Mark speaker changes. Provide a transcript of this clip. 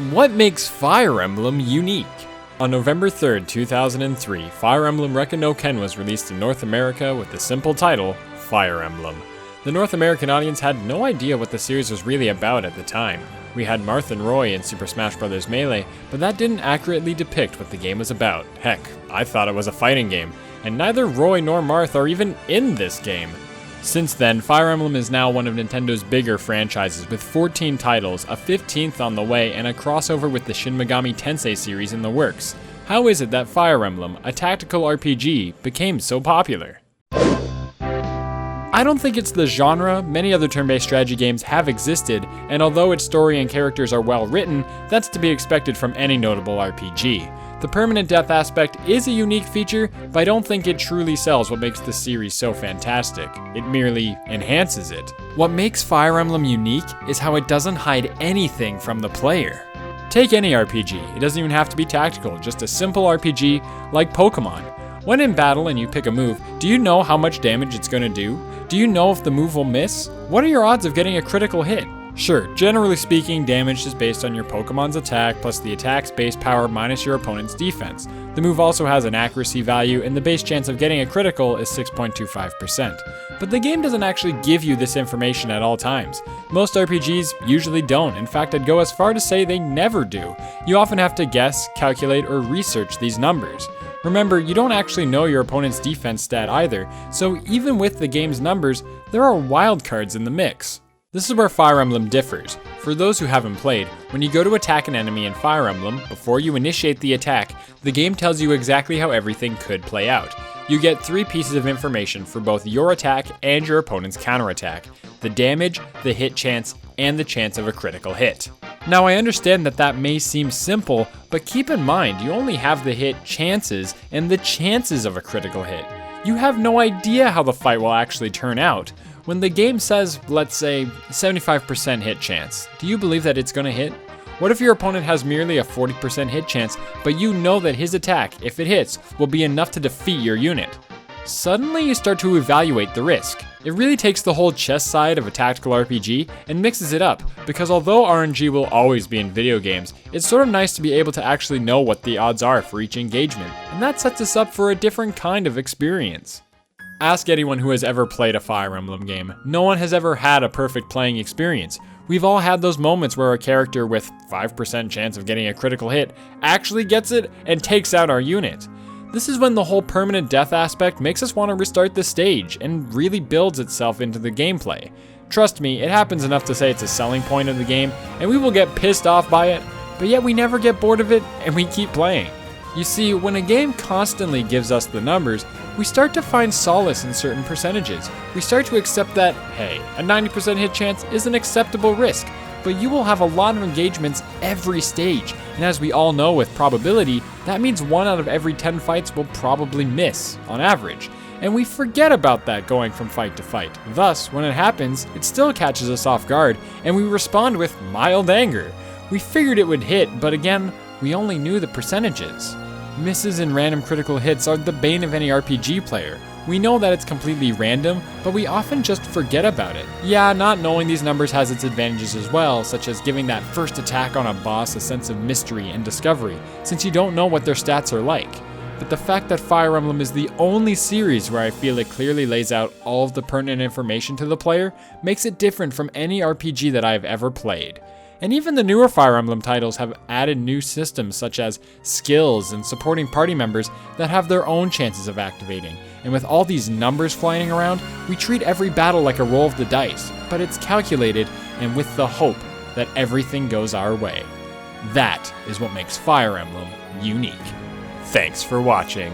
Speaker 1: What makes Fire Emblem unique? On November 3rd, 2003, Fire Emblem Rekka no Ken was released in North America with the simple title, Fire Emblem. The North American audience had no idea what the series was really about at the time. We had Marth and Roy in Super Smash Bros. Melee, but that didn't accurately depict what the game was about. Heck, I thought it was a fighting game, and neither Roy nor Marth are even in this game. Since then, Fire Emblem is now one of Nintendo's bigger franchises with 14 titles, a 15th on the way, and a crossover with the Shin Megami Tensei series in the works. How is it that Fire Emblem, a tactical RPG, became so popular? I don't think it's the genre. Many other turn-based strategy games have existed, and although its story and characters are well written, that's to be expected from any notable RPG. The permanent death aspect is a unique feature, but I don't think it truly sells what makes the series so fantastic. It merely enhances it. What makes Fire Emblem unique is how it doesn't hide anything from the player. Take any RPG, it doesn't even have to be tactical, just a simple RPG like Pokemon. When in battle and you pick a move, do you know how much damage it's going to do? Do you know if the move will miss? What are your odds of getting a critical hit? Sure, generally speaking, damage is based on your Pokemon's attack plus the attack's base power minus your opponent's defense. The move also has an accuracy value, and the base chance of getting a critical is 6.25%. But the game doesn't actually give you this information at all times. Most RPGs usually don't. In fact, I'd go as far to say they never do. You often have to guess, calculate, or research these numbers. Remember, you don't actually know your opponent's defense stat either, so even with the game's numbers, there are wildcards in the mix. This is where Fire Emblem differs. For those who haven't played, when you go to attack an enemy in Fire Emblem, before you initiate the attack, the game tells you exactly how everything could play out. You get 3 pieces of information for both your attack and your opponent's counterattack: the damage, the hit chance, and the chance of a critical hit. Now I understand that may seem simple, but keep in mind you only have the hit chances and the chances of a critical hit. You have no idea how the fight will actually turn out. When the game says, let's say, 75% hit chance, do you believe that it's going to hit? What if your opponent has merely a 40% hit chance, but you know that his attack, if it hits, will be enough to defeat your unit? Suddenly you start to evaluate the risk. It really takes the whole chess side of a tactical RPG and mixes it up, because although RNG will always be in video games, it's sort of nice to be able to actually know what the odds are for each engagement, and that sets us up for a different kind of experience. Ask anyone who has ever played a Fire Emblem game. No one has ever had a perfect playing experience. We've all had those moments where a character with 5% chance of getting a critical hit actually gets it and takes out our unit. This is when the whole permanent death aspect makes us want to restart the stage and really builds itself into the gameplay. Trust me, it happens enough to say it's a selling point of the game, and we will get pissed off by it, but yet we never get bored of it and we keep playing. You see, when a game constantly gives us the numbers, we start to find solace in certain percentages. We start to accept that, hey, a 90% hit chance is an acceptable risk, but you will have a lot of engagements every stage, and as we all know with probability, that means 1 out of every 10 fights will probably miss, on average. And we forget about that going from fight to fight. Thus, when it happens, it still catches us off guard, and we respond with mild anger. We figured it would hit, but again, we only knew the percentages. Misses and random critical hits are the bane of any RPG player. We know that it's completely random, but we often just forget about it. Yeah, not knowing these numbers has its advantages as well, such as giving that first attack on a boss a sense of mystery and discovery, since you don't know what their stats are like. But the fact that Fire Emblem is the only series where I feel it clearly lays out all of the pertinent information to the player makes it different from any RPG that I have ever played. And even the newer Fire Emblem titles have added new systems such as skills and supporting party members that have their own chances of activating. And with all these numbers flying around, we treat every battle like a roll of the dice, but it's calculated and with the hope that everything goes our way. That is what makes Fire Emblem unique. Thanks for watching.